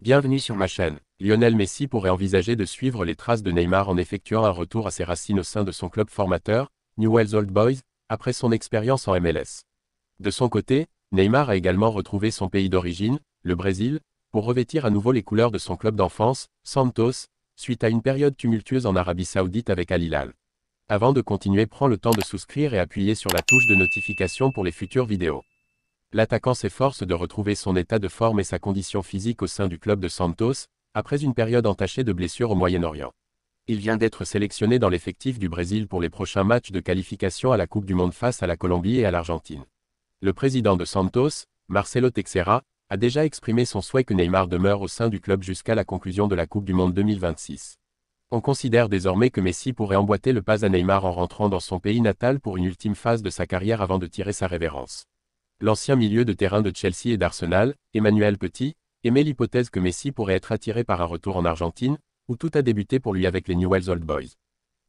Bienvenue sur ma chaîne. Lionel Messi pourrait envisager de suivre les traces de Neymar en effectuant un retour à ses racines au sein de son club formateur, Newell's Old Boys, après son expérience en MLS. De son côté, Neymar a également retrouvé son pays d'origine, le Brésil, pour revêtir à nouveau les couleurs de son club d'enfance, Santos, suite à une période tumultueuse en Arabie Saoudite avec Al Hilal. Avant de continuer, prends le temps de souscrire et appuyer sur la touche de notification pour les futures vidéos. L'attaquant s'efforce de retrouver son état de forme et sa condition physique au sein du club de Santos, après une période entachée de blessures au Moyen-Orient. Il vient d'être sélectionné dans l'effectif du Brésil pour les prochains matchs de qualification à la Coupe du Monde face à la Colombie et à l'Argentine. Le président de Santos, Marcelo Teixeira, a déjà exprimé son souhait que Neymar demeure au sein du club jusqu'à la conclusion de la Coupe du Monde 2026. On considère désormais que Messi pourrait emboîter le pas à Neymar en rentrant dans son pays natal pour une ultime phase de sa carrière avant de tirer sa révérence. L'ancien milieu de terrain de Chelsea et d'Arsenal, Emmanuel Petit, émet l'hypothèse que Messi pourrait être attiré par un retour en Argentine, où tout a débuté pour lui avec les Newell's Old Boys.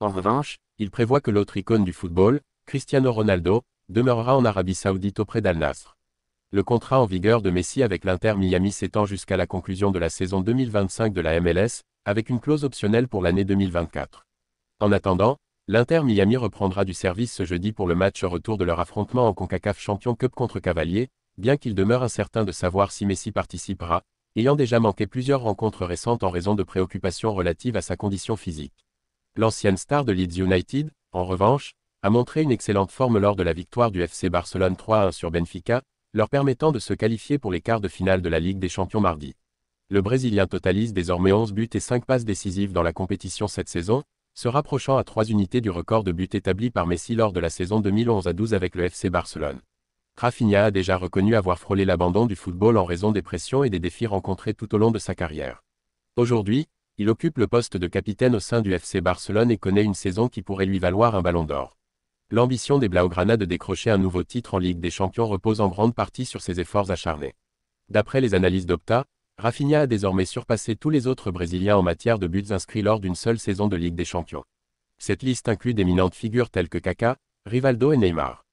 En revanche, il prévoit que l'autre icône du football, Cristiano Ronaldo, demeurera en Arabie Saoudite auprès d'Al Nassr. Le contrat en vigueur de Messi avec l'Inter Miami s'étend jusqu'à la conclusion de la saison 2025 de la MLS, avec une clause optionnelle pour l'année 2024. En attendant, l'Inter Miami reprendra du service ce jeudi pour le match retour de leur affrontement en CONCACAF Champions Cup contre Cavaliers, bien qu'il demeure incertain de savoir si Messi participera, ayant déjà manqué plusieurs rencontres récentes en raison de préoccupations relatives à sa condition physique. L'ancienne star de Leeds United, en revanche, a montré une excellente forme lors de la victoire du FC Barcelone 3-1 sur Benfica, leur permettant de se qualifier pour les quarts de finale de la Ligue des Champions mardi. Le Brésilien totalise désormais 11 buts et 5 passes décisives dans la compétition cette saison, se rapprochant à 3 unités du record de buts établi par Messi lors de la saison 2011-12 avec le FC Barcelone. Rafinha a déjà reconnu avoir frôlé l'abandon du football en raison des pressions et des défis rencontrés tout au long de sa carrière. Aujourd'hui, il occupe le poste de capitaine au sein du FC Barcelone et connaît une saison qui pourrait lui valoir un ballon d'or. L'ambition des Blaugrana de décrocher un nouveau titre en Ligue des Champions repose en grande partie sur ses efforts acharnés. D'après les analyses d'Opta, Rafinha a désormais surpassé tous les autres Brésiliens en matière de buts inscrits lors d'une seule saison de Ligue des Champions. Cette liste inclut d'éminentes figures telles que Kaká, Rivaldo et Neymar.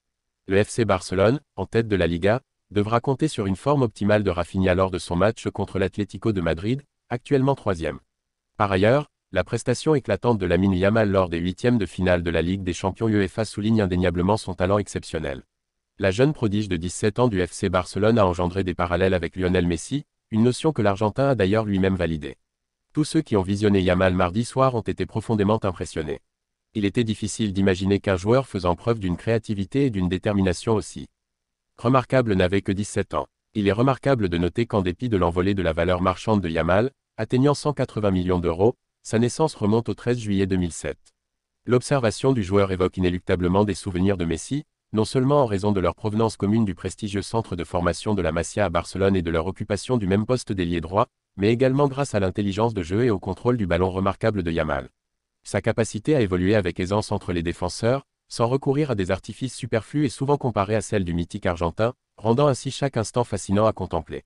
Le FC Barcelone, en tête de la Liga, devra compter sur une forme optimale de Rafinha lors de son match contre l'Atlético de Madrid, actuellement 3e. Par ailleurs, la prestation éclatante de Lamine Yamal lors des huitièmes de finale de la Ligue des Champions UEFA souligne indéniablement son talent exceptionnel. La jeune prodige de 17 ans du FC Barcelone a engendré des parallèles avec Lionel Messi, une notion que l'Argentin a d'ailleurs lui-même validée. Tous ceux qui ont visionné Yamal mardi soir ont été profondément impressionnés. Il était difficile d'imaginer qu'un joueur faisant preuve d'une créativité et d'une détermination aussi remarquable n'avait que 17 ans. Il est remarquable de noter qu'en dépit de l'envolée de la valeur marchande de Yamal, atteignant 180 millions d'euros, sa naissance remonte au 13 juillet 2007. L'observation du joueur évoque inéluctablement des souvenirs de Messi, non seulement en raison de leur provenance commune du prestigieux centre de formation de la Masia à Barcelone et de leur occupation du même poste d'ailier droit, mais également grâce à l'intelligence de jeu et au contrôle du ballon remarquable de Yamal. Sa capacité à évoluer avec aisance entre les défenseurs, sans recourir à des artifices superflus et souvent comparée à celle du mythique argentin, rendant ainsi chaque instant fascinant à contempler.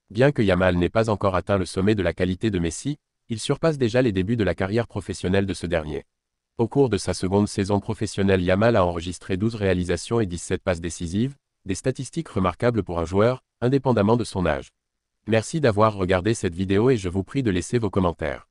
Bien que Yamal n'ait pas encore atteint le sommet de la qualité de Messi, il surpasse déjà les débuts de la carrière professionnelle de ce dernier. Au cours de sa seconde saison professionnelle, Yamal a enregistré 12 réalisations et 17 passes décisives, des statistiques remarquables pour un joueur, indépendamment de son âge. Merci d'avoir regardé cette vidéo et je vous prie de laisser vos commentaires.